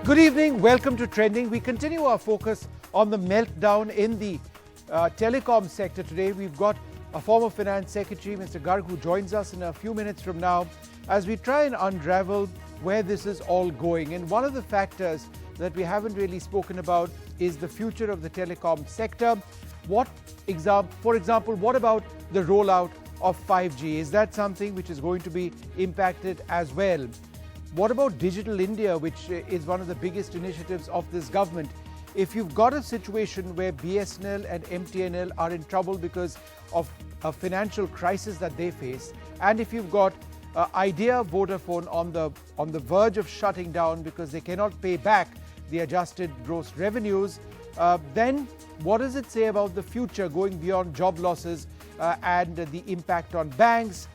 Good evening, welcome to Trending. We continue our focus on the meltdown in the telecom sector today. We've got a former Finance Secretary, Mr. Garg, who joins us in a few minutes from now as we try and unravel where this is all going. And one of the factors that we haven't really spoken about is the future of the telecom sector. For example, what about the rollout of 5G? Is that something which is going to be impacted as well? What about Digital India, which is one of the biggest initiatives of this government? If you've got a situation where BSNL and MTNL are in trouble because of a financial crisis that they face, and if you've got Idea Vodafone on the verge of shutting down because they cannot pay back the adjusted gross revenues, then what does it say about the future going beyond job losses and the impact on banks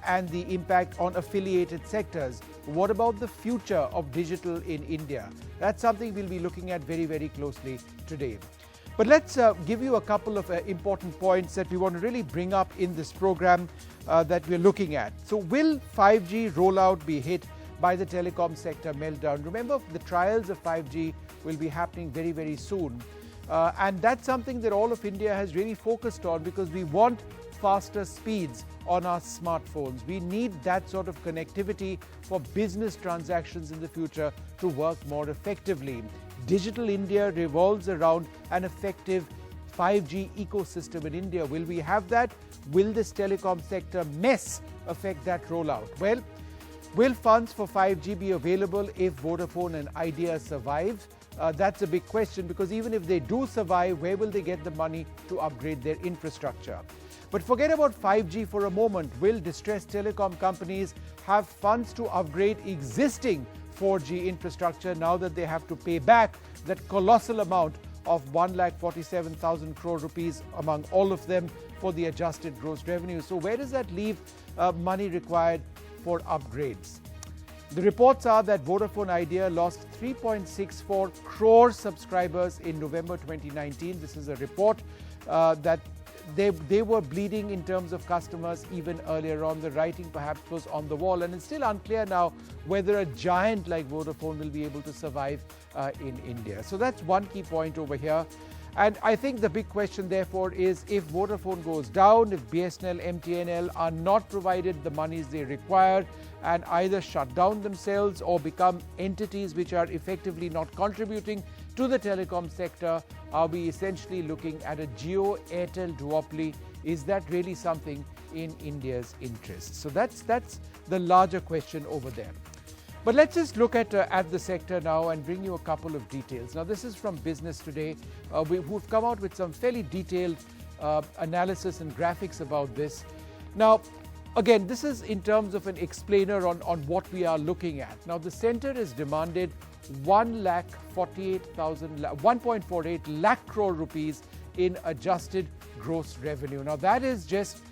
and the impact on affiliated sectors? What about the future of digital in India? That's something we'll be looking at very, very closely today. But let's give you a couple of important points that we want to really bring up in this program that we're looking at. So will 5G rollout be hit by the telecom sector meltdown? Remember, the trials of 5G will be happening very, very soon. And that's something that all of India has really focused on because we want faster speeds on our smartphones. We need that sort of connectivity for business transactions in the future to work more effectively. Digital India revolves around an effective 5G ecosystem in India. Will we have that? Will this telecom sector mess affect that rollout? Well, will funds for 5G be available if Vodafone and Idea survive? That's a big question because even if they do survive, where will they get the money to upgrade their infrastructure? But forget about 5G for a moment. Will distressed telecom companies have funds to upgrade existing 4G infrastructure now that they have to pay back that colossal amount of 1,47,000 crore rupees among all of them for the adjusted gross revenue? So where does that leave money required for upgrades? The reports are that Vodafone Idea lost 3.64 crore subscribers in November 2019. This is a report that they were bleeding in terms of customers even earlier on. The writing perhaps was on the wall, and it's still unclear now whether a giant like Vodafone will be able to survive in India. So that's one key point over here. And I think the big question therefore is, if Vodafone goes down, if BSNL, MTNL are not provided the monies they require and either shut down themselves or become entities which are effectively not contributing to the telecom sector, are we essentially looking at a Jio-Airtel duopoly? Is that really something in India's interest? So that's the larger question over there. But let's just look at the sector now and bring you a couple of details. Now, this is from Business Today, who've come out with some fairly detailed analysis and graphics about this. Now, again, this is in terms of an explainer on what we are looking at. Now, the centre has demanded 1.48 lakh crore rupees in adjusted gross revenue. Now, that is just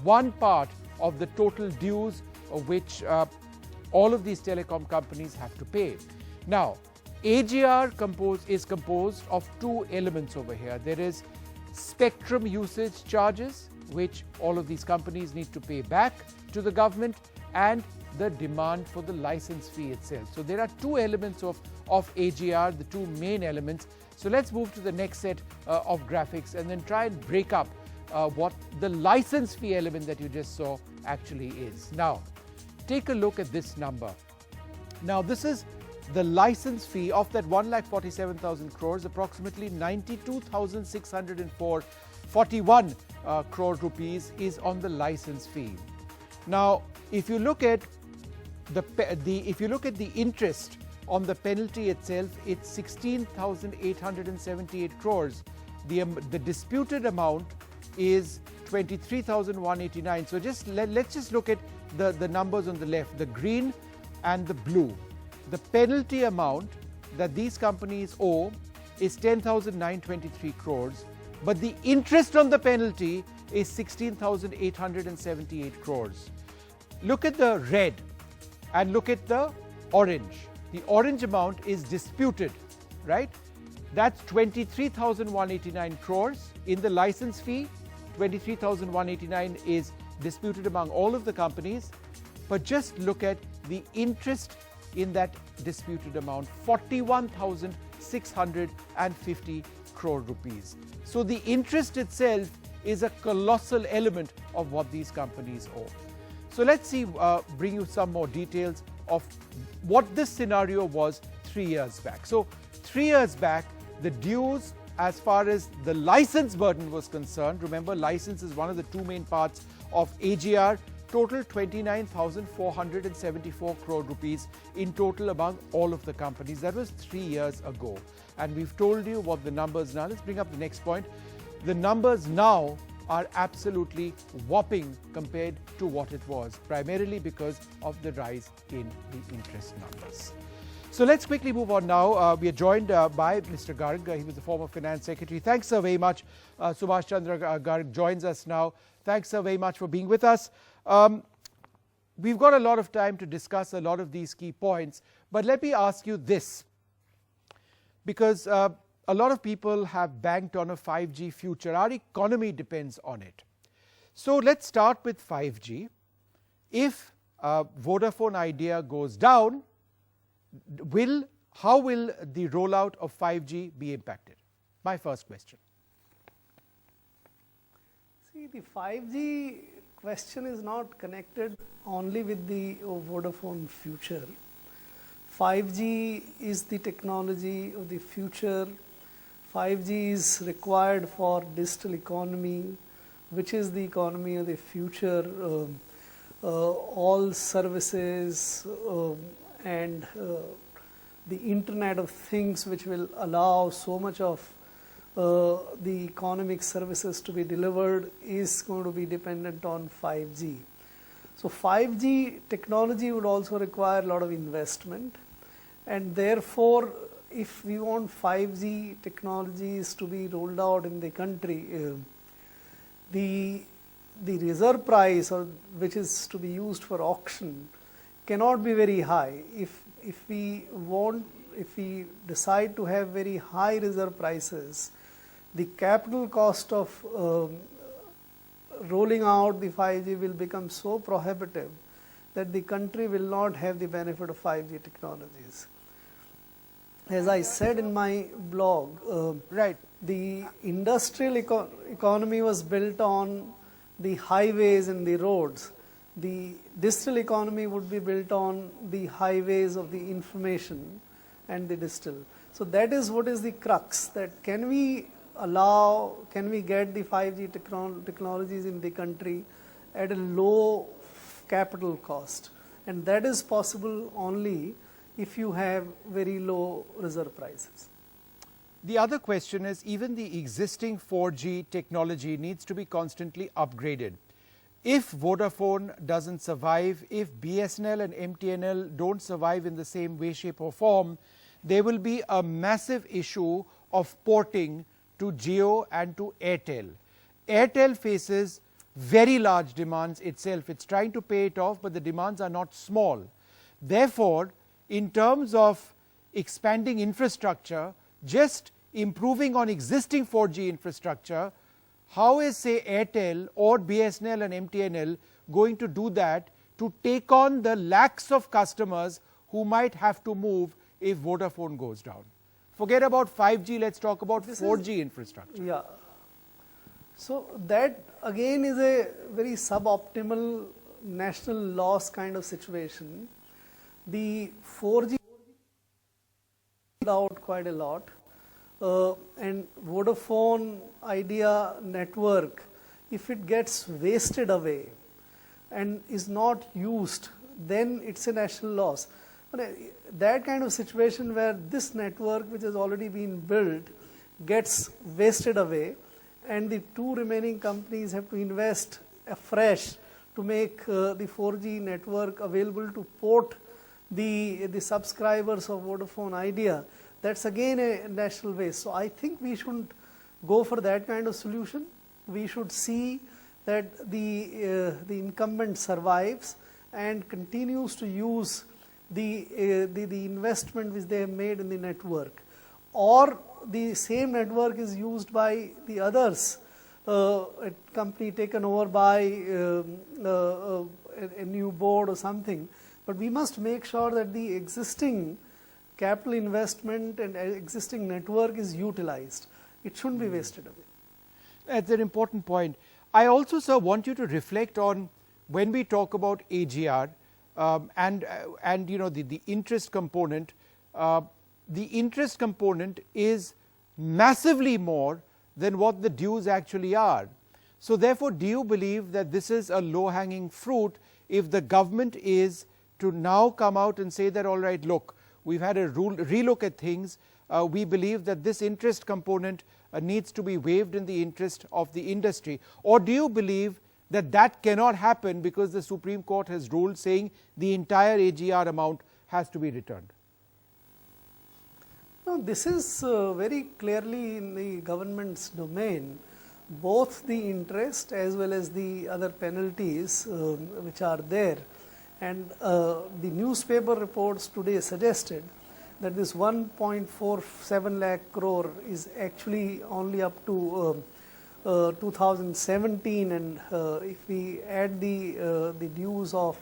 one part of the total dues which all of these telecom companies have to pay. Now, AGR is composed of two elements over here. There is spectrum usage charges, which all of these companies need to pay back to the government, and the demand for the license fee itself. So there are two elements of AGR, the two main elements. So let's move to the next set of graphics and then try and break up what the license fee element that you just saw actually is. Now, take a look at this number. Now, this is the license fee of that 1,47,000 crores, approximately 92,641 crore rupees is on the license fee. Now, if you look at the interest on the penalty itself, it's 16,878 crores. The disputed amount is 23,189. So let's just look at the numbers on the left, the green and the blue. The penalty amount that these companies owe is 10,923 crores, but the interest on the penalty is 16,878 crores. Look at the red and look at the orange. The orange amount is disputed, right? That's 23,189 crores in the license fee. 23,189 is disputed among all of the companies, but just look at the interest in that disputed amount, 41,650 crore rupees. So the interest itself is a colossal element of what these companies owe. So let's see, bring you some more details of what this scenario was 3 years back. So 3 years back, the dues as far as the license burden was concerned, remember license is one of the two main parts of AGR, total 29,474 crore rupees in total among all of the companies. That was 3 years ago. And we've told you what the numbers now. Let's bring up the next point. The numbers now are absolutely whopping compared to what it was, primarily because of the rise in the interest numbers. So let's quickly move on now. We are joined by Mr. Garg. He was the former finance secretary. Thanks, sir, very much. Subash Chandra Garg joins us now. Thanks, sir, very much for being with us. We've got a lot of time to discuss a lot of these key points, but let me ask you this, because a lot of people have banked on a 5G future. Our economy depends on it. So let's start with 5G. If Vodafone Idea goes down, how will the rollout of 5G be impacted? My first question. See, the 5G question is not connected only with the Vodafone future. 5G is the technology of the future. 5G is required for digital economy, which is the economy of the future. All services and the Internet of Things, which will allow so much of the economic services to be delivered, is going to be dependent on 5G. So 5G technology would also require a lot of investment, and therefore if we want 5G technologies to be rolled out in the country, the reserve price, or which is to be used for auction, cannot be very high. If we decide to have very high reserve prices, the capital cost of rolling out the 5G will become so prohibitive that the country will not have the benefit of 5G technologies. As I said in my blog, the industrial economy was built on the highways and the roads. The digital economy would be built on the highways of the information and the digital. So that is what is the crux, that can we get the 5G technologies in the country at a low capital cost, and that is possible only if you have very low reserve prices. The other question is, even the existing 4G technology needs to be constantly upgraded. If Vodafone doesn't survive, if BSNL and MTNL don't survive in the same way, shape or form, there will be a massive issue of porting to Jio and to Airtel. Airtel faces very large demands itself. It's trying to pay it off, but the demands are not small. Therefore, in terms of expanding infrastructure, just improving on existing 4G infrastructure, how is, say, Airtel or BSNL and MTNL going to do that to take on the lakhs of customers who might have to move if Vodafone goes down? Forget about 5G, let's talk about 4G infrastructure. Yeah. So that again is a very suboptimal national loss kind of situation. The 4G out quite a lot, and Vodafone Idea network, if it gets wasted away and is not used, then it's a national loss. But that kind of situation where this network, which has already been built, gets wasted away, and the two remaining companies have to invest afresh to make the 4G network available to port the subscribers of Vodafone Idea, that's again a national waste. So I think we shouldn't go for that kind of solution. We should see that the incumbent survives and continues to use the investment which they have made in the network, or the same network is used by the others, a company taken over by a new board or something, But we must make sure that the existing capital investment and existing network is utilized. It shouldn't be wasted away. That's an important point. I also, sir, want you to reflect on when we talk about AGR and you know the interest component. The interest component is massively more than what the dues actually are. So therefore, do you believe that this is a low-hanging fruit if the government is to now come out and say that, all right, look, we've had a relook at things, we believe that this interest component needs to be waived in the interest of the industry? Or do you believe that that cannot happen because the Supreme Court has ruled saying the entire AGR amount has to be returned? No, this is very clearly in the government's domain. Both the interest as well as the other penalties which are there, and the newspaper reports today suggested that this 1.47 lakh crore is actually only up to 2017, and if we add the dues of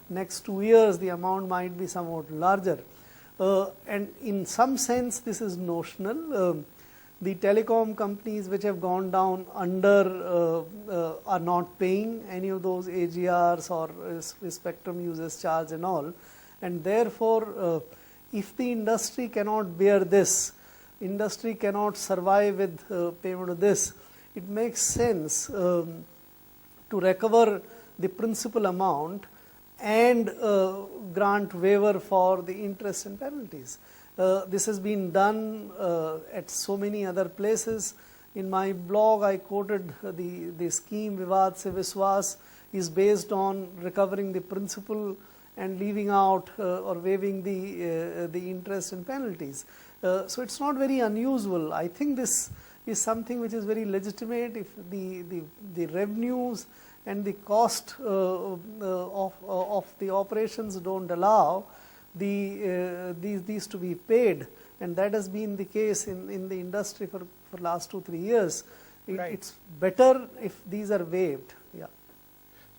next 2 years, the amount might be somewhat larger. And in some sense this is notional. The telecom companies which have gone down under are not paying any of those AGRs or spectrum users charge and all, and therefore if the industry cannot bear this, industry cannot survive with payment of this, it makes sense to recover the principal amount and grant waiver for the interest and penalties. This has been done at so many other places. In my blog, I quoted the scheme Vivad Se Viswas is based on recovering the principal and leaving out or waiving the interest and penalties. So it's not very unusual. I think this is something which is very legitimate. If the revenues and the cost of the operations don't allow these to be paid, and that has been the case in the industry for last 2-3 years. Right. It's better if these are waived. Yeah.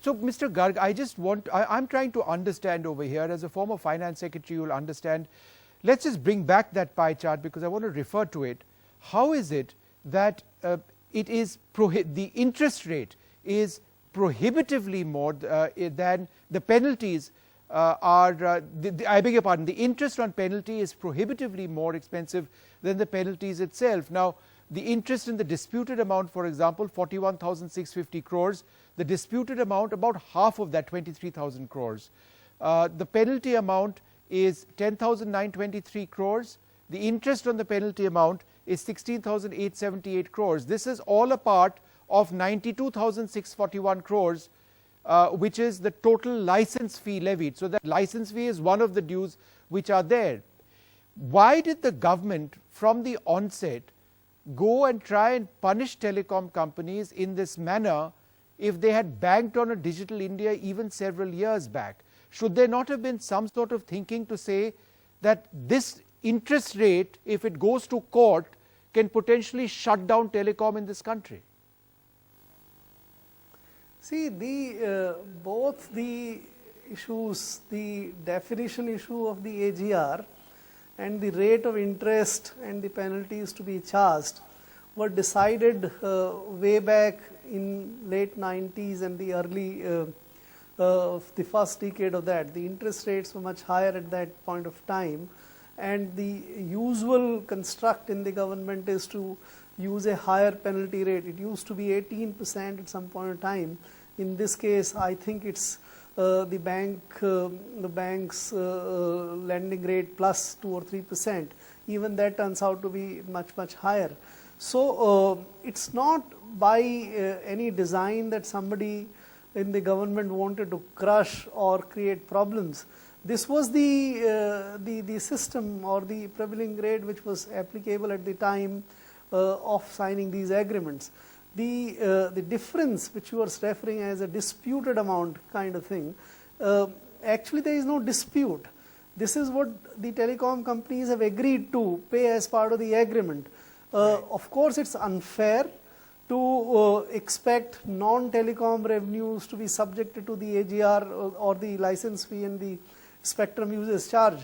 So, Mr. Garg, I just want, I'm trying to understand over here, as a former finance secretary, you'll understand. Let's just bring back that pie chart because I want to refer to it. How is it that it is the interest rate is prohibitively more than the penalties I beg your pardon, the interest on penalty is prohibitively more expensive than the penalties itself. Now, the interest in the disputed amount, for example, 41,650 crores, the disputed amount, about half of that, 23,000 crores. The penalty amount is 10,923 crores. The interest on the penalty amount is 16,878 crores. This is all a part of 92,641 crores, which is the total license fee levied. So that license fee is one of the dues which are there. Why did the government from the onset go and try and punish telecom companies in this manner if they had banked on a digital India even several years back? Should there not have been some sort of thinking to say that this interest rate, if it goes to court, can potentially shut down telecom in this country? See, both the issues, the definition issue of the AGR and the rate of interest and the penalties to be charged were decided way back in late 90s and the early, the first decade of that. The interest rates were much higher at that point of time, and the usual construct in the government is to use a higher penalty rate. It used to be 18% at some point in time. In this case, I think it's the bank's lending rate plus 2 or 3%. Even that turns out to be much higher. So it's not by any design that somebody in the government wanted to crush or create problems. This was the system or the prevailing rate which was applicable at the time of signing these agreements. The difference which you are referring as a disputed amount kind of thing, actually there is no dispute. This is what the telecom companies have agreed to pay as part of the agreement. Of course, it's unfair to expect non-telecom revenues to be subjected to the AGR or the license fee and the spectrum usage charge.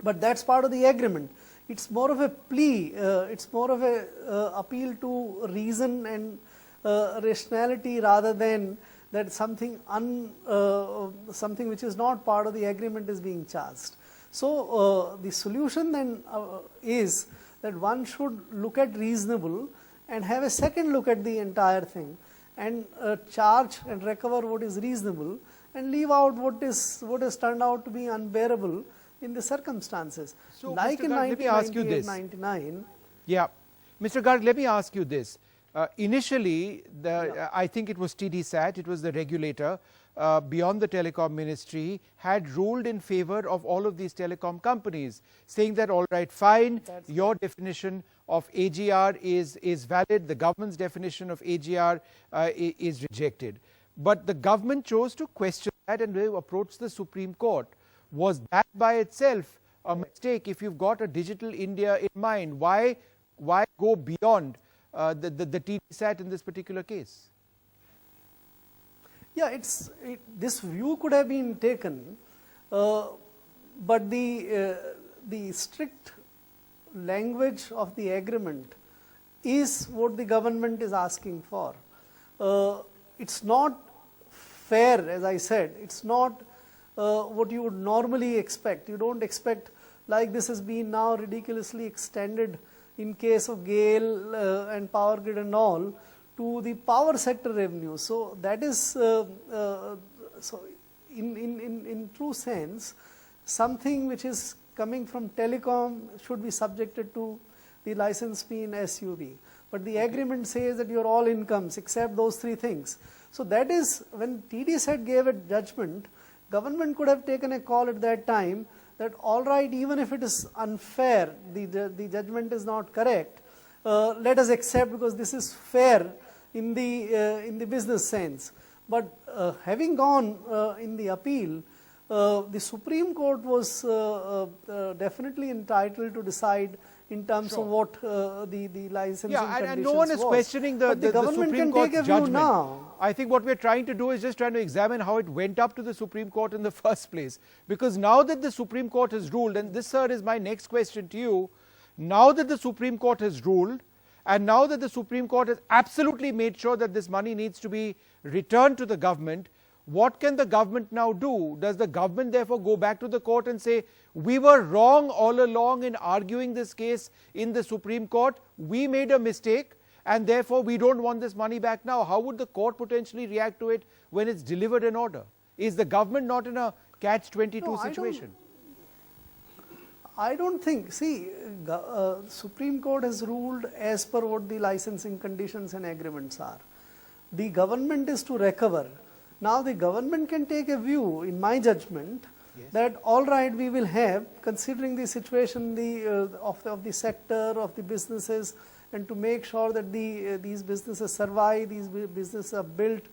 But that's part of the agreement. It's more of a plea, it's more of a appeal to reason and rationality rather than that something which is not part of the agreement is being charged. So the solution then is that one should look at reasonable and have a second look at the entire thing and charge and recover what is reasonable and leave out what has turned out to be unbearable in the circumstances. So, like Mr. in Garg, let me ask you this. 1999. Yeah. Mr. Garg, let me ask you this. Initially, I think it was TDSAT, it was the regulator beyond the Telecom Ministry, had ruled in favor of all of these telecom companies, saying that, all right, fine, your definition of AGR is valid, the government's definition of AGR is rejected. But the government chose to question that and they approached the Supreme Court. Was that by itself a mistake? If you've got a digital India in mind, why go beyond the TDSAT in this particular case? Yeah, this view could have been taken, but the strict language of the agreement is what the government is asking for. It's not fair, as I said. It's not what you would normally expect. You don't expect, like this has been now ridiculously extended in case of GAIL and Power Grid and all, to the power sector revenue. So that is, so in true sense, something which is coming from telecom should be subjected to the license fee in SUB. But the agreement says that your all incomes except those three things. So that is, when TDSAT gave a judgment, government could have taken a call at that time that, all right, even if it is unfair, the judgment is not correct, let us accept because this is fair in the business sense. But having gone in the appeal, the Supreme Court was definitely entitled to decide in terms of what the licensing conditions and no one is questioning the government Supreme can Court's take a view judgment. now. I think what we're trying to do is just trying to examine how it went up to the Supreme Court in the first place. Because now that the Supreme Court has ruled, and this, sir, is my next question to you, now that the Supreme Court has ruled, and now that the Supreme Court has absolutely made sure that this money needs to be returned to the government, what can the government now do? Does the government therefore go back to the court and say, we were wrong all along in arguing this case in the Supreme Court, we made a mistake, and therefore we don't want this money back now? How would the court potentially react to it when it's delivered an order? Is the government not in a catch-22 situation? I don't think. See, Supreme Court has ruled as per what the licensing conditions and agreements are. The government is to recover. Now the government can take a view, in my judgment, that all right, we will have, considering the situation of the sector, of the businesses, and to make sure that these businesses survive, these businesses are built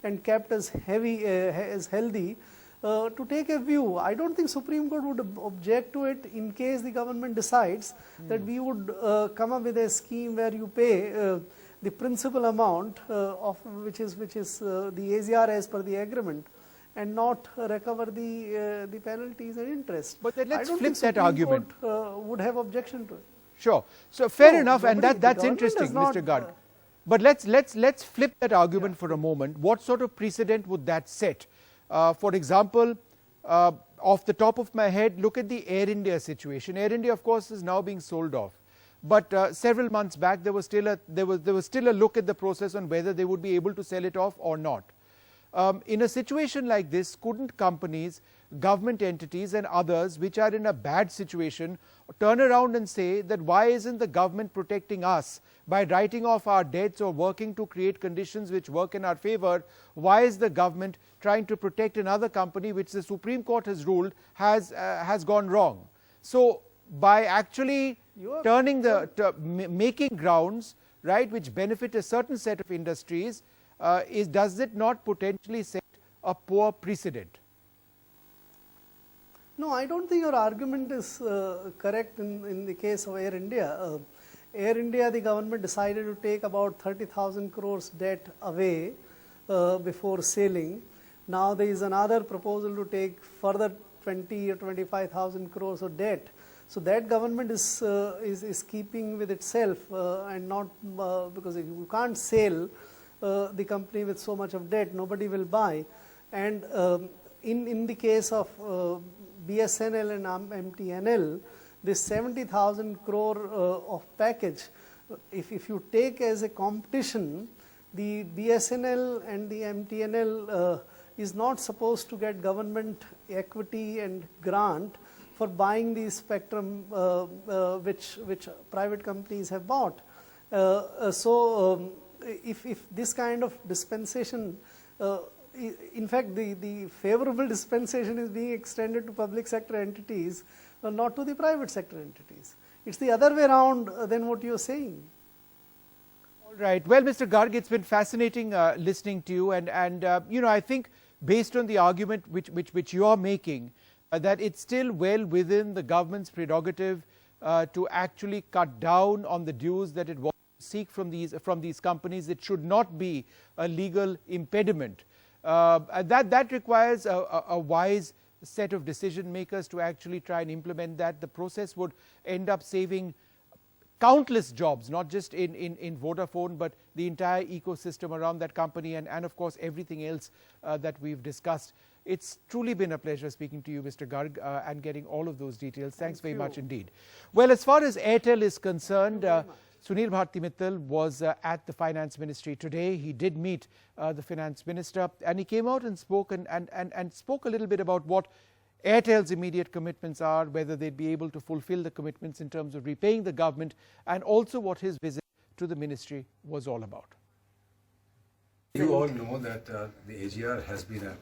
and kept as healthy, to take a view. I don't think Supreme Court would object to it in case the government decides that we would come up with a scheme where you pay the principal amount of which is the AGR as per the agreement, and not recover the penalties and interest. But then let's I don't flip think that Supreme argument. Court would have objection to it. Sure. So fair No, enough, and nobody- that's the interesting, government Mr. does not, Garg. But let's flip that argument for a moment. What sort of precedent would that set? For example, off the top of my head, look at the Air India situation. Air India, of course, is now being sold off. But several months back, there was still a look at the process on whether they would be able to sell it off or not. In a situation like this, couldn't companies, government entities and others which are in a bad situation turn around and say that why isn't the government protecting us by writing off our debts or working to create conditions which work in our favor? Why is the government trying to protect another company which the Supreme Court has ruled has gone wrong? So by actually making grounds, right, which benefit a certain set of industries, does it not potentially set a poor precedent? No, I don't think your argument is correct in the case of Air India. Air India, the government decided to take about 30,000 crores debt away before sailing. Now there is another proposal to take further 20 or 25,000 crores of debt. So that government is keeping with itself and not because if you can't sell the company with so much of debt, nobody will buy. And in the case of BSNL and MTNL, this 70,000 crore of package, if you take as a competition, the BSNL and the MTNL is not supposed to get government equity and grant for buying the spectrum which private companies have bought. So if this kind of dispensation, in fact the favorable dispensation is being extended to public sector entities, not to the private sector entities. It's the other way around than what you're saying. All right. Well, Mr. Garg, it's been fascinating listening to you, and you know, I think based on the argument which you are making, that it's still well within the government's prerogative to actually cut down on the dues that it wants to seek from these companies. It should not be a legal impediment. That requires a wise set of decision makers to actually try and implement that. The process would end up saving countless jobs, not just in Vodafone, but the entire ecosystem around that company, and of course everything else that we've discussed. It's truly been a pleasure speaking to you, Mr. Garg, and getting all of those details. Thanks very much indeed. Well, as far as Airtel is concerned, Sunil Bharti Mittal was at the Finance Ministry today. He did meet the Finance Minister, and he came out and spoke and spoke a little bit about what Airtel's immediate commitments are, whether they'd be able to fulfill the commitments in terms of repaying the government, and also what his visit to the ministry was all about. You all know that the AGR has been a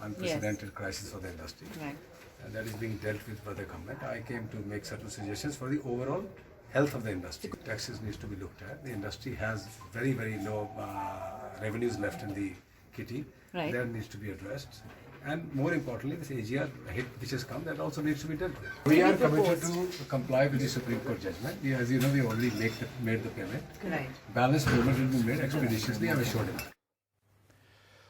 unprecedented crisis for the industry, right, and that is being dealt with by the government. I came to make certain suggestions for the overall health of the industry. Taxes needs to be looked at. The industry has very, very low revenues left in the kitty. right. That needs to be addressed. And more importantly, this AGR hit which has come, that also needs to be dealt with. We are committed to comply with the Supreme Court judgment. As you know, we already made the payment. Right. Balance payment will be made expeditiously, I have assured him.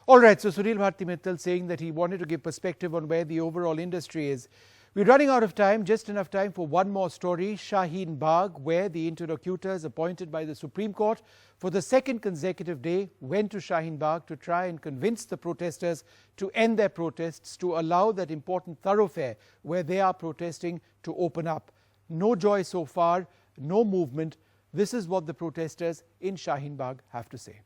All right, so Sunil Bharti Mittal saying that he wanted to give perspective on where the overall industry is. We're running out of time, just enough time for one more story, Shaheen Bagh, where the interlocutors appointed by the Supreme Court for the second consecutive day went to Shaheen Bagh to try and convince the protesters to end their protests, to allow that important thoroughfare where they are protesting to open up. No joy so far, no movement. This is what the protesters in Shaheen Bagh have to say.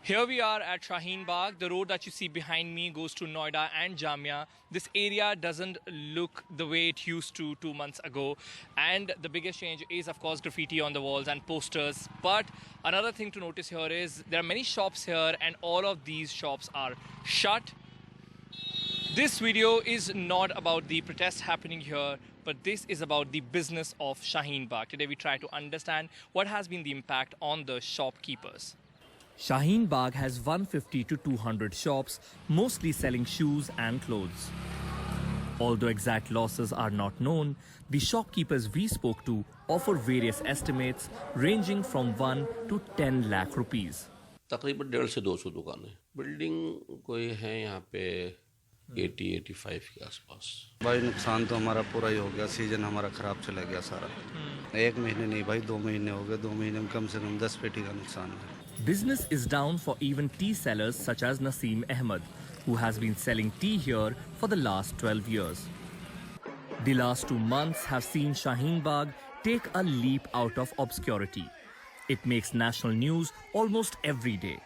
Here we are at Shaheen Bagh. The road that you see behind me goes to Noida and Jamia. This area doesn't look the way it used to 2 months ago. And the biggest change is, of course, graffiti on the walls and posters. But another thing to notice here is there are many shops here and all of these shops are shut. This video is not about the protest happening here, but this is about the business of Shaheen Bagh. Today we try to understand what has been the impact on the shopkeepers. Shaheen Bagh has 150 to 200 shops, mostly selling shoes and clothes. Although exact losses are not known, the shopkeepers we spoke to offer various estimates ranging from 1 to 10 lakh rupees. तकरीबन 150 से 200 दुकानें, building कोई है यहाँ पे 80-85 के आसपास। भाई नुकसान तो हमारा पूरा ही हो गया, सीजन हमारा खराब चला गया सारा। 1 महीने नहीं भाई, 2 महीने हो गए, 2 महीने में कम से कम 10 पेटी का नुकसान है। Business is down for even tea sellers such as Naseem Ahmed, who has been selling tea here for the last 12 years. The last 2 months have seen Shaheen Bagh take a leap out of obscurity. It makes national news almost every day.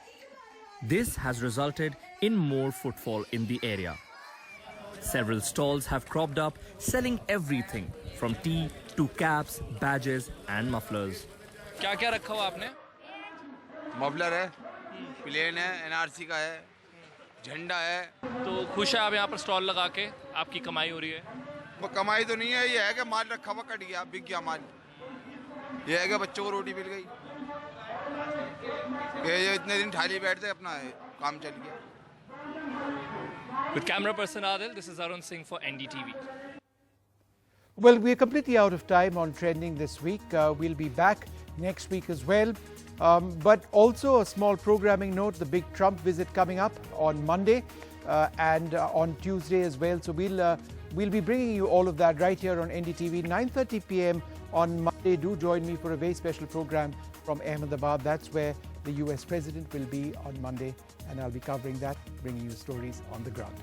This has resulted in more footfall in the area. Several stalls have cropped up, selling everything from tea to caps, badges and mufflers. क्या-क्या रखा हुआ आपने? Muffler है, plane है, NRC का है, झंडा है। तो खुश है आप यहाँ पर स्टॉल लगा के? आपकी कमाई हो रही है? वो कमाई तो नहीं है, ये है कि माल रखा हुआ कट गया, बिक गया माल। ये है कि बच्चों को रोटी मिल गई। ये इतने दिन थाली बैठते अपना काम चल गया। With camera person Adil, this is Arun Singh for NDTV. Well, we're completely out of time on trending this week. We'll be back next week as well. But also a small programming note, the big Trump visit coming up on Monday and on Tuesday as well. So we'll be bringing you all of that right here on NDTV, 9:30 p.m. on Monday. Do join me for a very special program from Ahmedabad. That's where the US President will be on Monday, and I'll be covering that, bringing you stories on the ground.